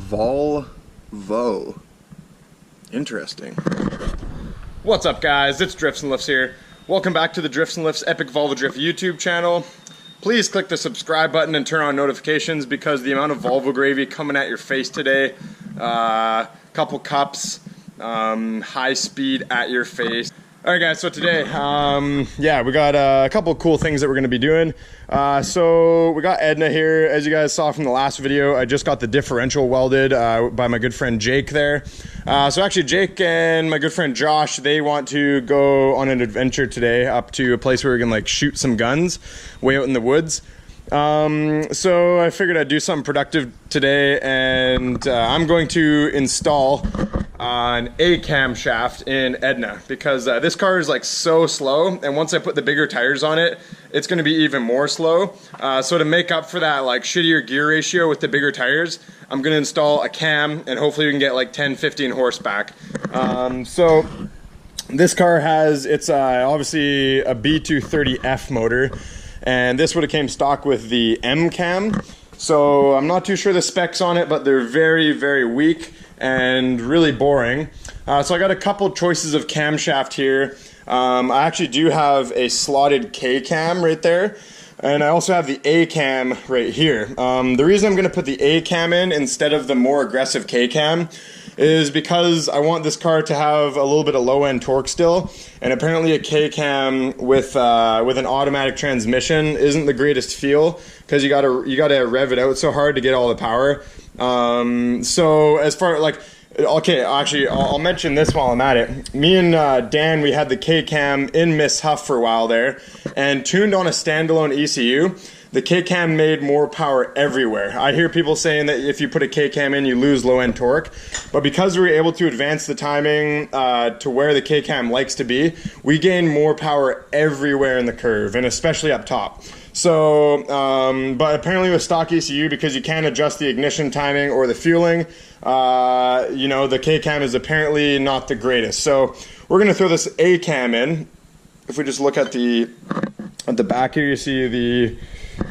Volvo. Interesting. What's up, guys? It's Drifts and Lifts here. Welcome back to the Drifts and Lifts Epic Volvo Drift YouTube channel. Please click the subscribe button and turn on notifications because the amount of Volvo gravy coming at your face today, couple cups, high speed at your face. Alright guys, so today, yeah, we got a couple cool things that we're going to be doing. So we got Edna here. As you guys saw from the last video, I just got the differential welded by my good friend Jake there. So actually Jake and my good friend Josh, they want to go on an adventure today up to a place where we can like shoot some guns way out in the woods. So I figured I'd do something productive today, and I'm going to install an camshaft in Edna because this car is like so slow, and once I put the bigger tires on it, it's going to be even more slow. So to make up for that like shittier gear ratio with the bigger tires, I'm going to install a cam, and hopefully we can get like 10-15 horse back. So this car has, it's obviously a B230F motor, and this would have came stock with the M cam. So I'm not too sure the specs on it, but they're very, very weak and really boring. So I got a couple choices of camshaft here. I actually do have a slotted K cam right there, and I also have the A cam right here. The reason I'm going to put the A cam in instead of the more aggressive K cam is because I want this car to have a little bit of low end torque still, and apparently a K cam with an automatic transmission isn't the greatest feel because you gotta rev it out so hard to get all the power. So as far like, okay, actually I'll mention this while I'm at it. Me and Dan, we had the K cam in Miss Huff for a while there, and tuned on a standalone ECU. The K-cam made more power everywhere. I hear people saying that if you put a K-cam in, you lose low-end torque. But because we were able to advance the timing to where the K-cam likes to be, we gain more power everywhere in the curve, and especially up top. So, but apparently with stock ECU, because you can't adjust the ignition timing or the fueling, you know, the K-cam is apparently not the greatest. So we're going to throw this A-cam in. If we just look at the back here, you see the...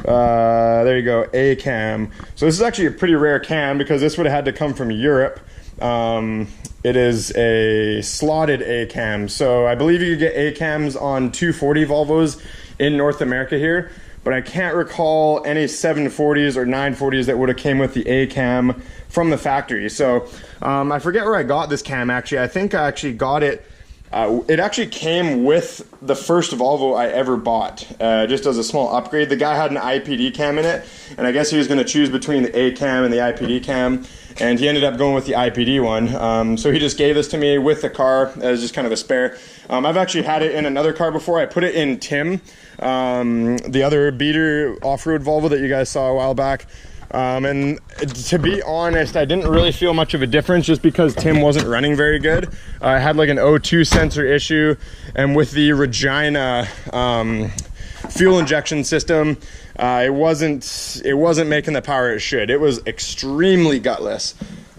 there you go, A cam. So this is actually a pretty rare cam because this would have had to come from Europe. It is a slotted A cam. So I believe you could get A cams on 240 Volvos in North America here, but I can't recall any 740s or 940s that would have came with the A cam from the factory. So I forget where I got this cam actually. I think I actually got it. It actually came with the first Volvo I ever bought, just as a small upgrade. The guy had an IPD cam in it, and I guess he was going to choose between the A cam and the IPD cam, and he ended up going with the IPD one. So he just gave this to me with the car as just kind of a spare. I've actually had it in another car before. I put it in Tim, the other beater off-road Volvo that you guys saw a while back. And to be honest, I didn't really feel much of a difference just because Tim wasn't running very good. I had like an O2 sensor issue, and with the Regina fuel injection system, it wasn't making the power it should. It was extremely gutless.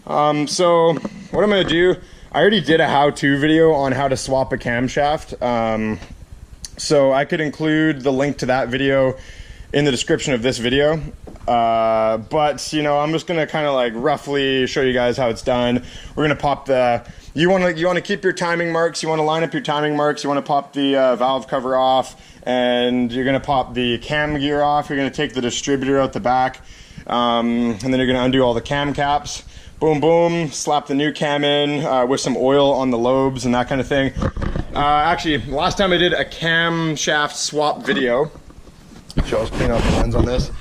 So what I'm going to do, I already did a how-to video on how to swap a camshaft, so I could include the link to that video in the description of this video. But you know, I'm just gonna kind of like roughly show you guys how it's done. We're gonna pop the, you want to keep your timing marks, you want to line up your timing marks, you want to pop the valve cover off, and you're gonna pop the cam gear off. You're gonna take the distributor out the back, and then you're gonna undo all the cam caps. Boom boom, slap the new cam in with some oil on the lobes and that kind of thing. Actually, last time I did a camshaft swap video, so I'll clean out the lens on this.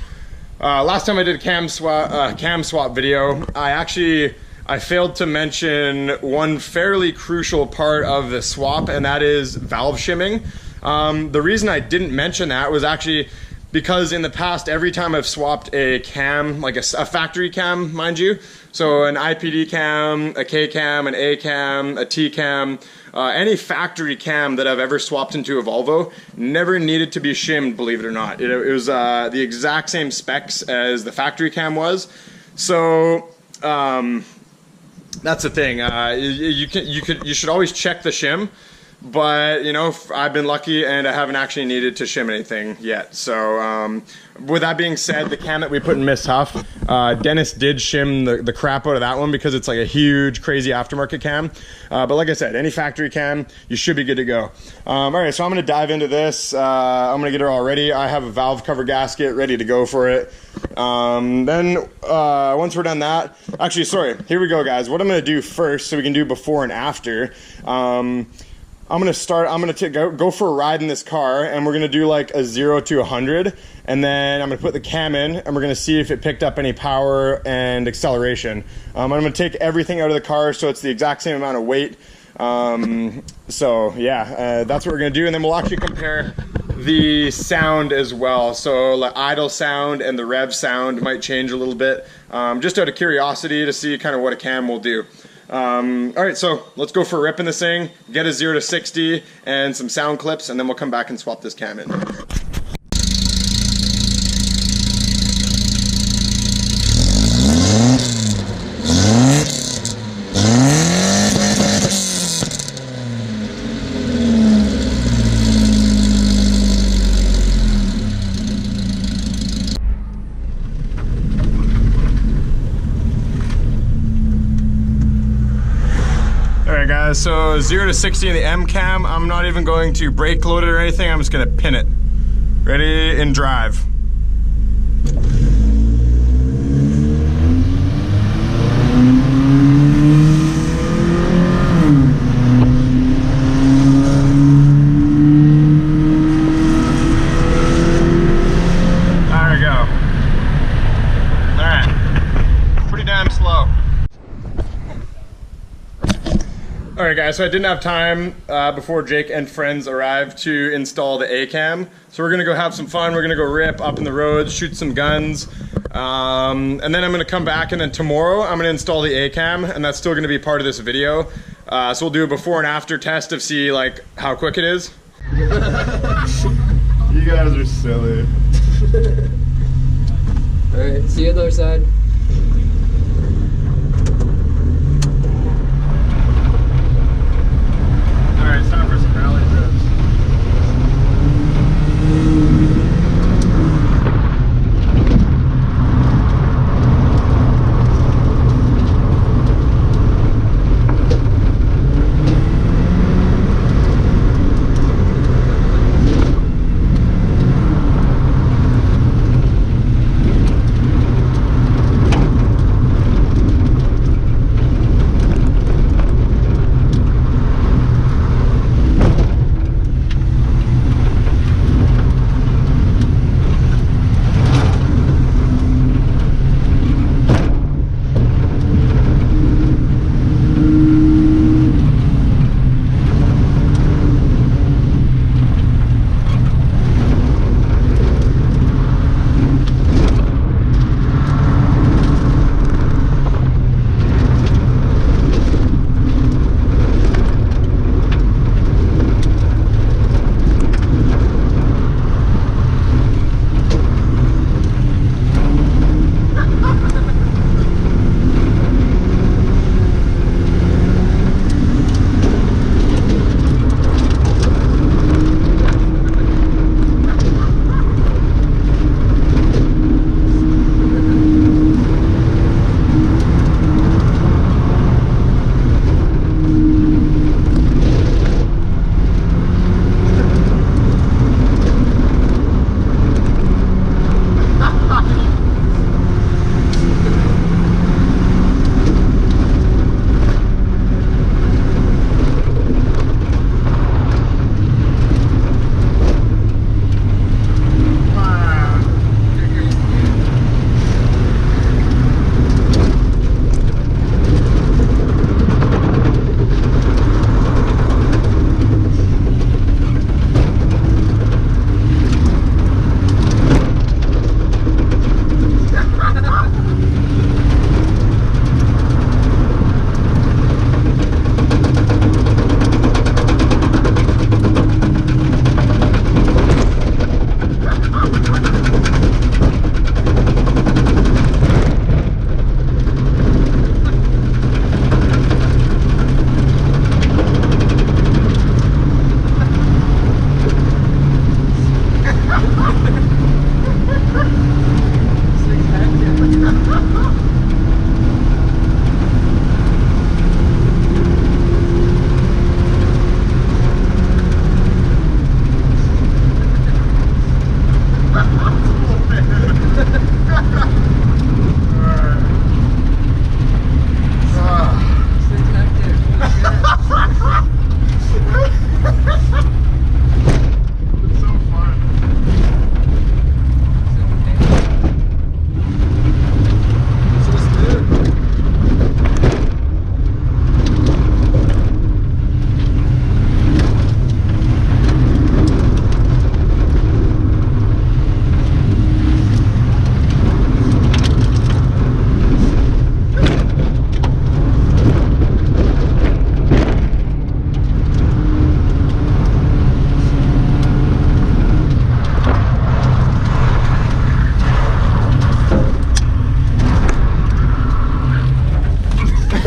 Last time I did a cam swap video, I failed to mention one fairly crucial part of the swap, and that is valve shimming. The reason I didn't mention that was actually because in the past, every time I've swapped a cam, like a factory cam, mind you, so an IPD cam, a K cam, an A cam, a T cam, any factory cam that I've ever swapped into a Volvo never needed to be shimmed, believe it or not. It was the exact same specs as the factory cam was. So that's the thing. You should always check the shim but you know, I've been lucky and I haven't actually needed to shim anything yet. So with that being said, the cam that we put in Miss Huff, Dennis did shim the crap out of that one because it's like a huge crazy aftermarket cam, but like I said, any factory cam, you should be good to go. All right, so I'm going to dive into this. I'm going to get her all ready. I have a valve cover gasket ready to go for it. Then once we're done that, actually, sorry, here we go, guys. What I'm going to do first, so we can do before and after, I'm gonna go for a ride in this car, and we're gonna do like a 0 to 100, and then I'm gonna put the cam in, and we're gonna see if it picked up any power and acceleration. I'm gonna take everything out of the car so it's the exact same amount of weight. So yeah, that's what we're gonna do, and then we'll actually compare the sound as well. So like idle sound and the rev sound might change a little bit, just out of curiosity to see kind of what a cam will do. All right, so let's go for a rip in this thing, get a 0 to 60 and some sound clips, and then we'll come back and swap this cam in. Guys, so 0 to 60 in the M cam. I'm not even going to brake load it or anything. I'm just gonna pin it. Ready and drive. There we go. All right, pretty damn slow. Alright guys, so I didn't have time before Jake and friends arrived to install the A-cam. So we're going to go have some fun, we're going to go rip up in the roads, shoot some guns, and then I'm going to come back, and then tomorrow I'm going to install the A-cam, and that's still going to be part of this video. So we'll do a before and after test to see like how quick it is. You guys are silly. Alright, see you on the other side. Alright, it's time for some rally trips.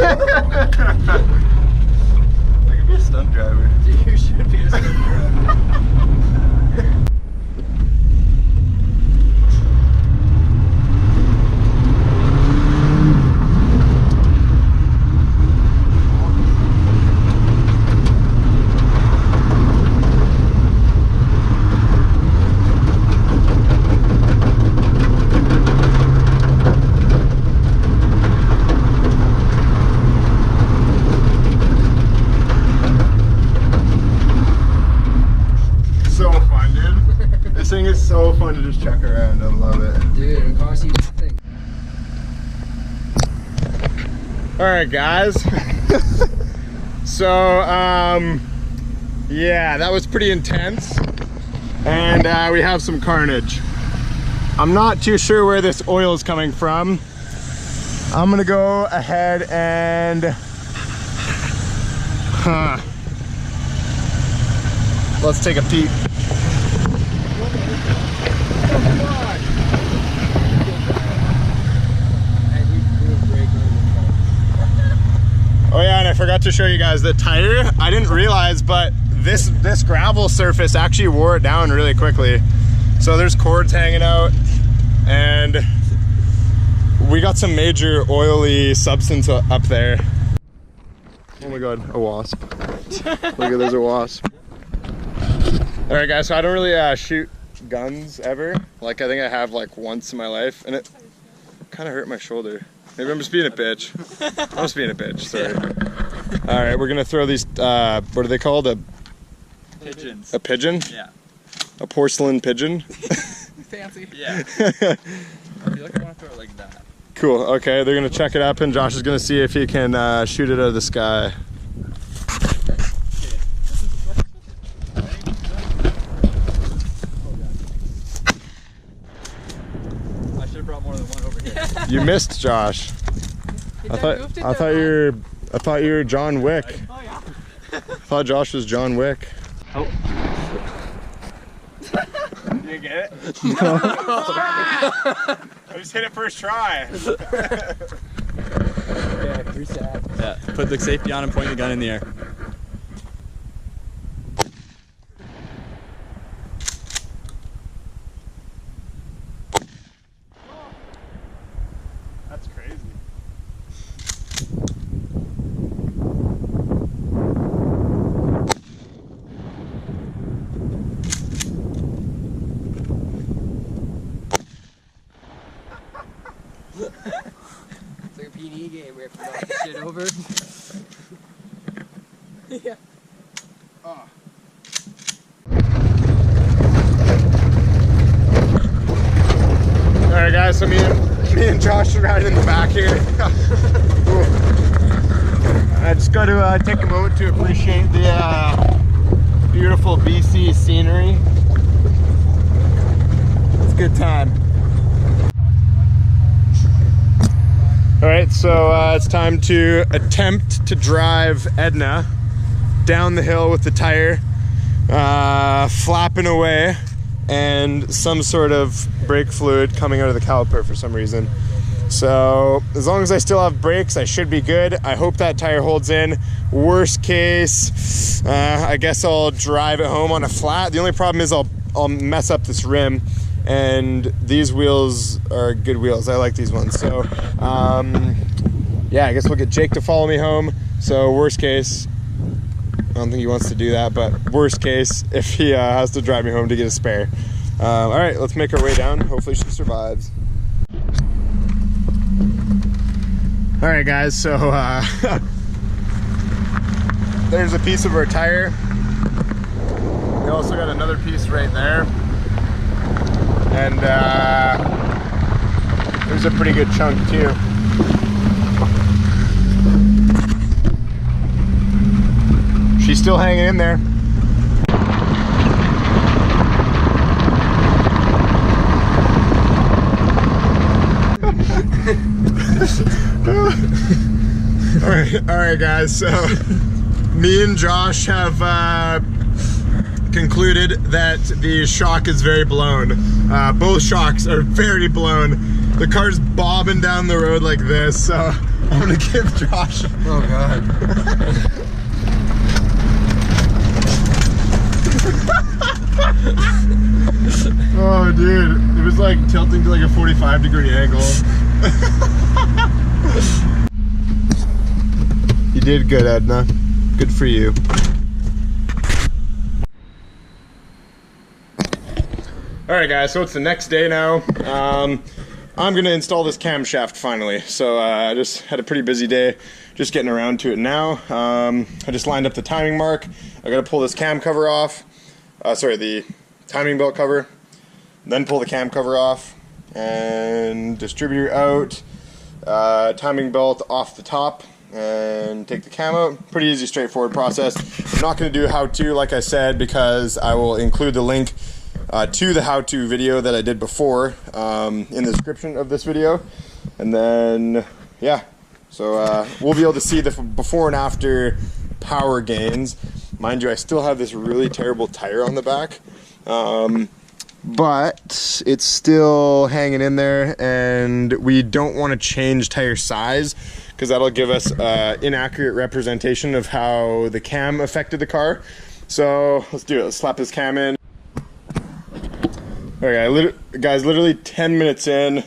I could be a stunt driver. You should be a stunt driver. This thing is so fun to just check around. I love it. Dude, it costs you nothing. Alright guys. So yeah, that was pretty intense. And we have some carnage. I'm not too sure where this oil is coming from. I'm gonna go ahead and let's take a peek. Oh yeah, and I forgot to show you guys the tire. I didn't realize, but this gravel surface actually wore it down really quickly. So there's cords hanging out, and we got some major oily substance up there. Oh my god, a wasp. Look at, there's a wasp. All right guys, so I don't really shoot guns ever. Like I think I have like once in my life, and it kind of hurt my shoulder. Maybe I'm just being a bitch. I'm just being a bitch, sorry. All right, we're gonna throw these, what are they called? Pigeons. A pigeon? Yeah. A porcelain pigeon? Fancy. Yeah. I feel like I want to throw it like that. Cool, okay, they're gonna check it up and Josh is gonna see if he can shoot it out of the sky. You missed, Josh. I thought you were John Wick. Oh yeah. I thought Josh was John Wick. Oh. You get it? No. I just hit it first try. Yeah, you're sad. Yeah. Put the safety on and point the gun in the air. That's crazy. It's like a P&E game where you have to knock the shit over. Yeah. Oh. Alright guys, so me and Josh are riding in the back here. I just got to take a moment to appreciate the beautiful BC scenery. It's a good time. Alright, so it's time to attempt to drive Edna down the hill with the tire flapping away and some sort of brake fluid coming out of the caliper for some reason. So as long as I still have brakes, I should be good. I hope that tire holds in. Worst case, I guess I'll drive it home on a flat. The only problem is I'll mess up this rim, and these wheels are good wheels. I like these ones. So yeah, I guess we'll get Jake to follow me home. So worst case, I don't think he wants to do that, but worst case, if he has to drive me home to get a spare. All right, let's make our way down. Hopefully she survives. All right, guys, so there's a piece of our tire. We also got another piece right there. And there's a pretty good chunk too. She's still hanging in there. all right guys, so me and Josh have concluded that the shock is very blown. Both shocks are very blown. The car's bobbing down the road like this, so I'm gonna give Josh. Oh god. Oh dude, it was like tilting to like a 45-degree angle. You did good, Edna. Good for you. Alright guys, so it's the next day now. I'm gonna install this camshaft finally. So I just had a pretty busy day, just getting around to it now. I just lined up the timing mark. I gotta pull this cam cover off. Sorry, the timing belt cover. Then pull the cam cover off and distributor out. Timing belt off the top and take the cam out. Pretty easy, straightforward process. I'm not gonna do a how-to like I said because I will include the link to the how-to video that I did before in the description of this video. And then, yeah, so we'll be able to see the before and after power gains. Mind you, I still have this really terrible tire on the back, but it's still hanging in there, and we don't want to change tire size because that'll give us inaccurate representation of how the cam affected the car. So let's do it. Let's slap this cam in. Alright guys, literally 10 minutes in,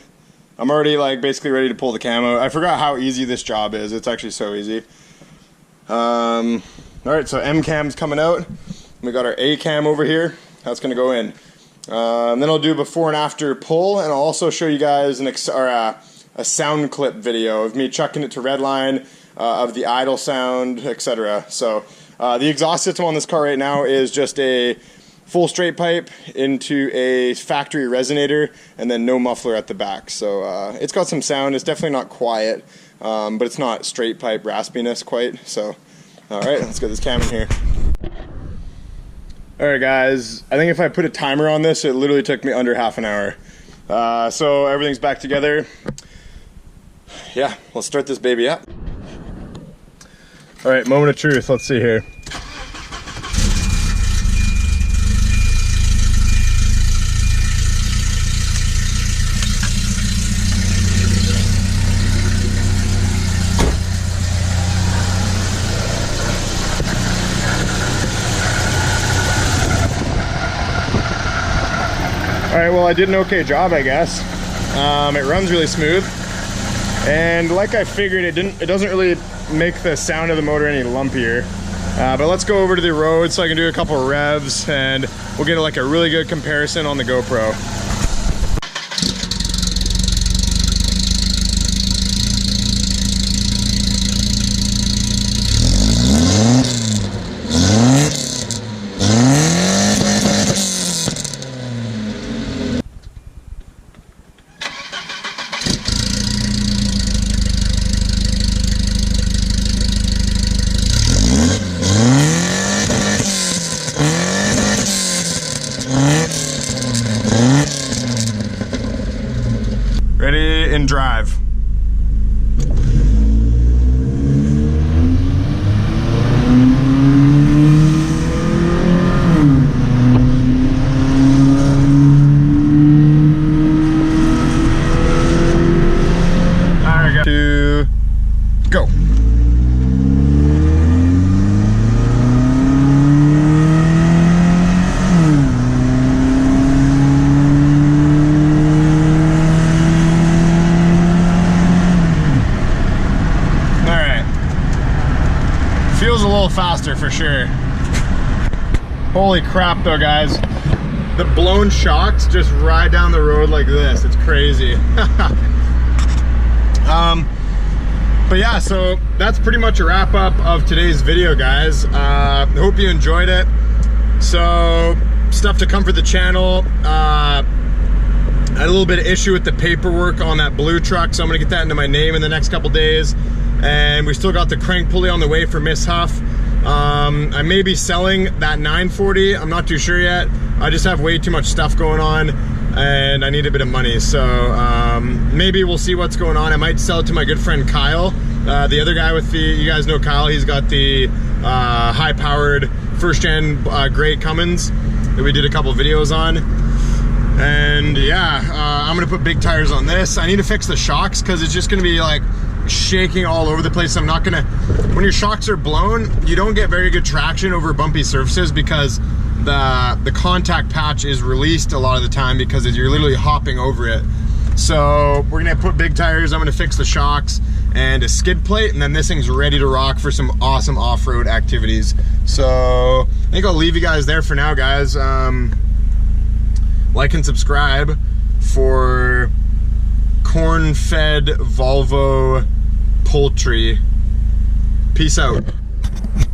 I'm already like basically ready to pull the cam out. I forgot how easy this job is. It's actually so easy. Alright, so M cam's coming out. We got our A cam over here. That's gonna go in. And then I'll do before and after pull, and I'll also show you guys a sound clip video of me chucking it to redline, of the idle sound, etc. So the exhaust system on this car right now is just a full straight pipe into a factory resonator and then no muffler at the back. So it's got some sound. It's definitely not quiet, but it's not straight pipe raspiness quite. So alright, let's get this cam in here. Alright guys, I think if I put a timer on this, it literally took me under half an hour. So everything's back together. Yeah, let's start this baby up. Alright, moment of truth. Let's see here. Alright, well I did an okay job, I guess. It runs really smooth, and like I figured, it doesn't really make the sound of the motor any lumpier. But let's go over to the road so I can do a couple of revs, and we'll get like a really good comparison on the GoPro. Ready and drive. Alright, to go. Feels a little faster for sure. Holy crap though, guys. The blown shocks just ride down the road like this. It's crazy. But yeah, so that's pretty much a wrap up of today's video, guys. Hope you enjoyed it. So stuff to come for the channel. I had a little bit of issue with the paperwork on that blue truck, so I'm gonna get that into my name in the next couple days. And we still got the crank pulley on the way for Miss Huff. I may be selling that 940. I'm not too sure yet. I just have way too much stuff going on and I need a bit of money. So maybe we'll see what's going on. I might sell it to my good friend Kyle, the other guy with the, you guys know Kyle, he's got the high powered first gen gray Cummins that we did a couple videos on. And yeah, I'm gonna put big tires on this. I need to fix the shocks because it's just gonna be like shaking all over the place. I'm not gonna, when your shocks are blown, you don't get very good traction over bumpy surfaces because the contact patch is released a lot of the time because you're literally hopping over it. So we're gonna put big tires, I'm gonna fix the shocks and a skid plate, and then this thing's ready to rock for some awesome off-road activities. So I think I'll leave you guys there for now, guys. Like and subscribe for corn-fed Volvo poultry. Peace out.